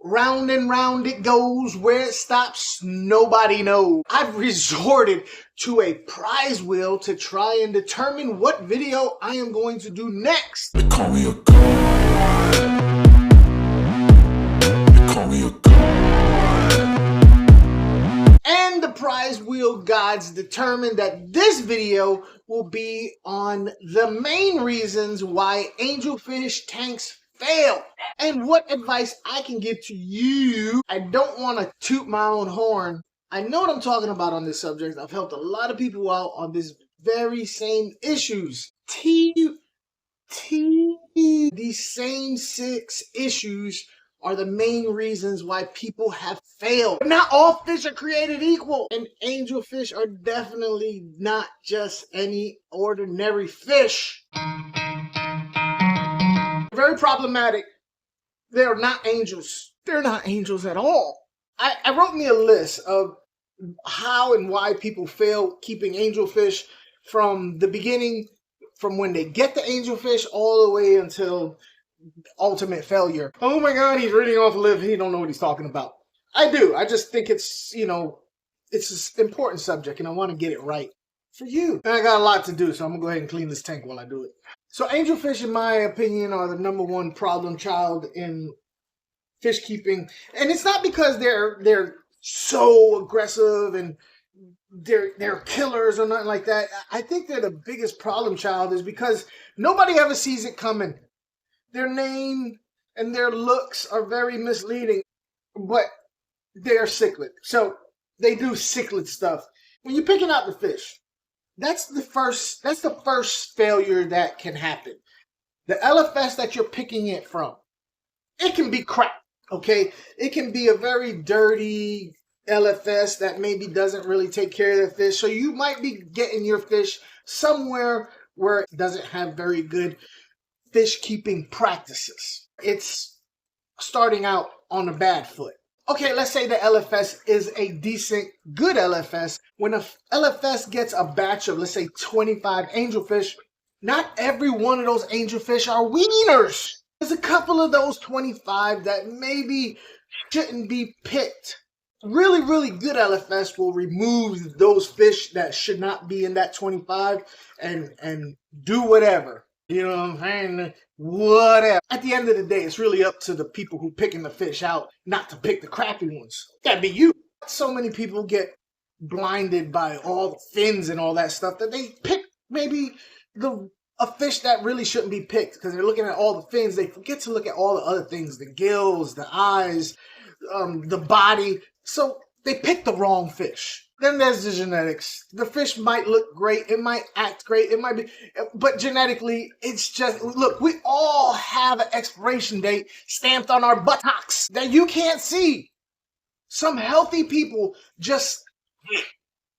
round and round it goes. Where it stops, nobody knows. I've resorted to a prize wheel to try and determine what video I am going to do next. They call me a god. They call me a god. And the prize wheel gods determined that this video will be on the main reasons why angelfish tanks fail and what advice I can give to you. I don't want to toot my own horn. I know what I'm talking about on this subject. I've helped a lot of people out on this very same issues. These same 6 issues are the main reasons why people have failed. But not all fish are created equal, and angelfish are definitely not just any ordinary fish. Very problematic. They're not angels. They're not angels at all. I wrote me a list of how and why people fail keeping angelfish from the beginning, from when they get the angelfish all the way until ultimate failure. Oh my God, he's reading off a list. He don't know what he's talking about. I do. I just think it's, it's an important subject and I want to get it right for you. And I got a lot to do, so I'm going to go ahead and clean this tank while I do it. So angelfish, in my opinion, are the #1 problem child in fish keeping. And it's not because they're so aggressive and they're killers or nothing like that. I think they're the biggest problem child is because nobody ever sees it coming. Their name and their looks are very misleading, but they're cichlid. So they do cichlid stuff. When you're picking out the fish, that's the first failure that can happen. The LFS that you're picking it from, it can be crap, okay? It can be a very dirty LFS that maybe doesn't really take care of the fish. So you might be getting your fish somewhere where it doesn't have very good fish keeping practices. It's starting out on a bad foot. Okay, let's say the LFS is a decent, good LFS. When a LFS gets a batch of, let's say, 25 angelfish, not every one of those angelfish are wieners. There's a couple of those 25 that maybe shouldn't be picked. Really, really good LFS will remove those fish that should not be in that 25 and do whatever. You know what I'm saying? Whatever. At the end of the day, it's really up to the people who picking the fish out not to pick the crappy ones. That'd be you. So many people get blinded by all the fins and all that stuff that they pick maybe a fish that really shouldn't be picked because they're looking at all the fins. They forget to look at all the other things, the gills, the eyes, the body. So they pick the wrong fish. Then there's the genetics. The fish might look great. It might act great. It might be, but genetically, it's just, look, we all have an expiration date stamped on our buttocks that you can't see. Some healthy people just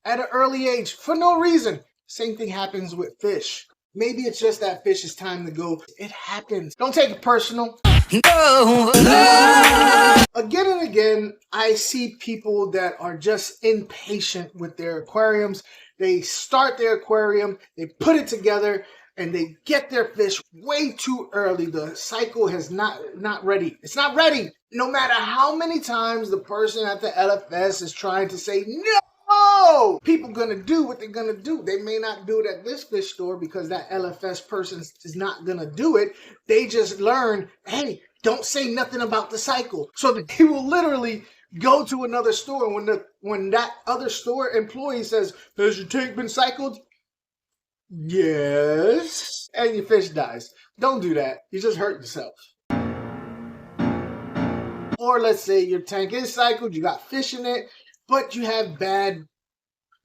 at an early age for no reason. Same thing happens with fish. Maybe it's just that fish is time to go. It happens. Don't take it personal. No. Again and again, I see people that are just impatient with their aquariums. They start their aquarium, they put it together, and they get their fish way too early. The cycle has not ready. It's not ready. No matter how many times the person at the LFS is trying to say, no, people gonna do what they're gonna do. They may not do it at this fish store because that LFS person is not gonna do it. They just learn, hey, don't say nothing about the cycle. So that they will literally go to another store when that other store employee says, has your tank been cycled? Yes. And your fish dies. Don't do that. You just hurt yourself. Or let's say your tank is cycled, you got fish in it, but you have bad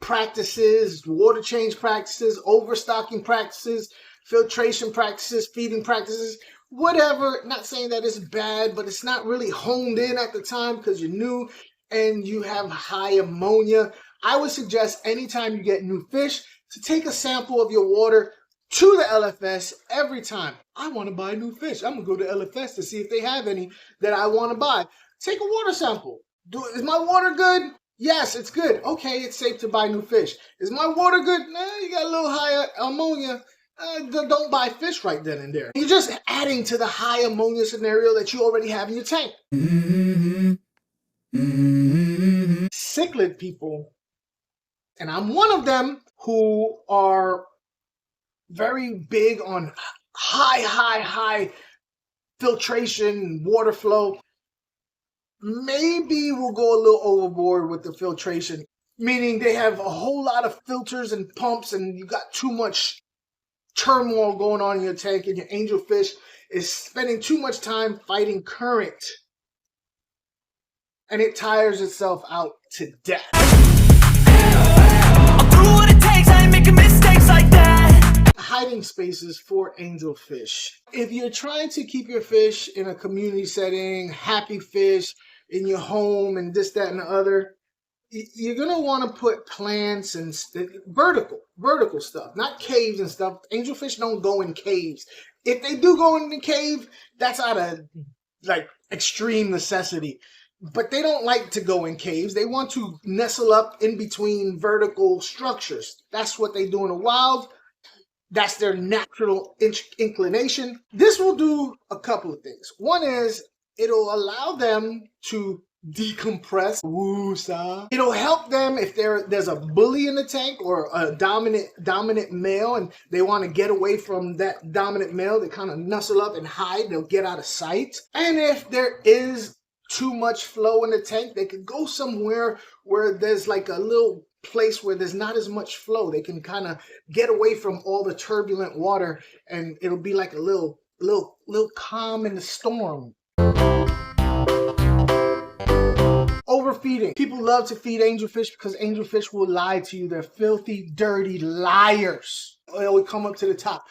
practices, water change practices, overstocking practices, filtration practices, feeding practices, whatever. Not saying that it's bad, but it's not really honed in at the time because you're new and you have high ammonia. I would suggest anytime you get new fish to take a sample of your water to the LFS every time. I want to buy new fish. I'm going to go to LFS to see if they have any that I want to buy. Take a water sample. Is my water good? Yes, it's good. Okay, it's safe to buy new fish. Is my water good? Nah, you got a little higher ammonia. Don't buy fish right then and there. You're just adding to the high ammonia scenario that you already have in your tank. cichlid people, and I'm one of them, who are very big on high filtration, water flow. Maybe we'll go a little overboard with the filtration, meaning they have a whole lot of filters and pumps, and you got too much turmoil going on in your tank, and your angelfish is spending too much time fighting current, and it tires itself out to death. I'll do what it takes, I ain't making mistakes like that. Hiding spaces for angelfish. If you're trying to keep your fish in a community setting, happy fish in your home and this, that, and the other, you're gonna want to put plants and vertical stuff, not caves and stuff. Angelfish don't go in caves. If they do go in the cave, that's out of like extreme necessity. But they don't like to go in caves. They want to nestle up in between vertical structures. That's what they do in the wild. That's their natural inclination. This will do a couple of things. One is it'll allow them to decompress. Woo-sa. It'll help them if there's a bully in the tank or a dominant male and they want to get away from that dominant male. They kind of nestle up and hide. They'll get out of sight. And if there is too much flow in the tank, they can go somewhere where there's like a little place where there's not as much flow. They can kind of get away from all the turbulent water, and it'll be like a little calm in the storm. Overfeeding. People love to feed angelfish because angelfish will lie to you. They're filthy, dirty liars. They always come up to the top.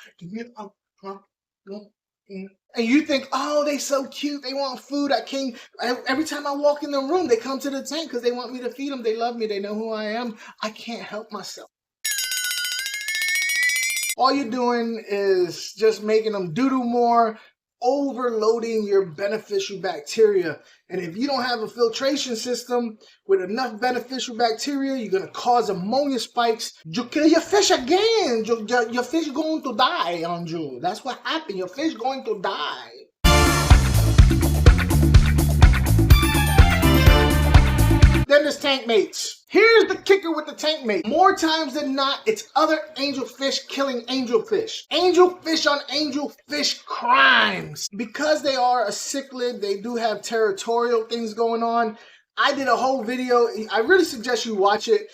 And you think, oh, they so cute. They want food. Every time I walk in the room, they come to the tank because they want me to feed them. They love me. They know who I am. I can't help myself. All you're doing is just making them doo-doo more, overloading your beneficial bacteria. And if you don't have a filtration system with enough beneficial bacteria, you're going to cause ammonia spikes. You kill your fish again. Your fish going to die, Anju. That's what happened. Your fish going to die. Then there's Tankmates. Here's the kicker with the Tankmate. More times than not, it's other angelfish killing angelfish. Angelfish on angelfish crimes. Because they are a cichlid, they do have territorial things going on. I did a whole video. I really suggest you watch it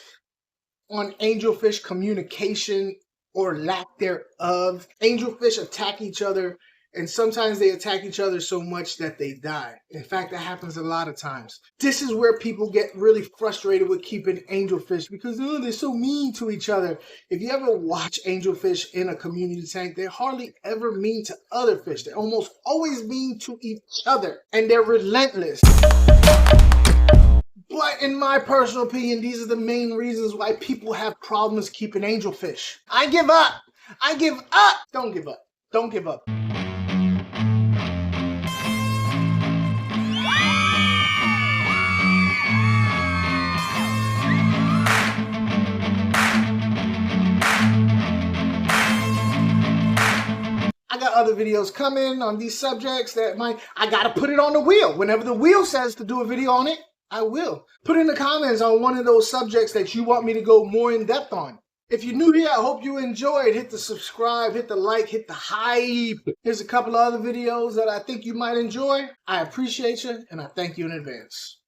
on angelfish communication or lack thereof. Angelfish attack each other, and sometimes they attack each other so much that they die. In fact, that happens a lot of times. This is where people get really frustrated with keeping angelfish because they're so mean to each other. If you ever watch angelfish in a community tank, they're hardly ever mean to other fish. They're almost always mean to each other, and they're relentless. But in my personal opinion, these are the main reasons why people have problems keeping angelfish. I give up. I give up. Don't give up. Don't give up. I got other videos coming on these subjects that I gotta put it on the wheel. Whenever the wheel says to do a video on it, I will. Put in the comments on one of those subjects that you want me to go more in depth on. If you're new here, I hope you enjoyed. Hit the subscribe, hit the like, hit the hype. Here's a couple of other videos that I think you might enjoy. I appreciate you, and I thank you in advance.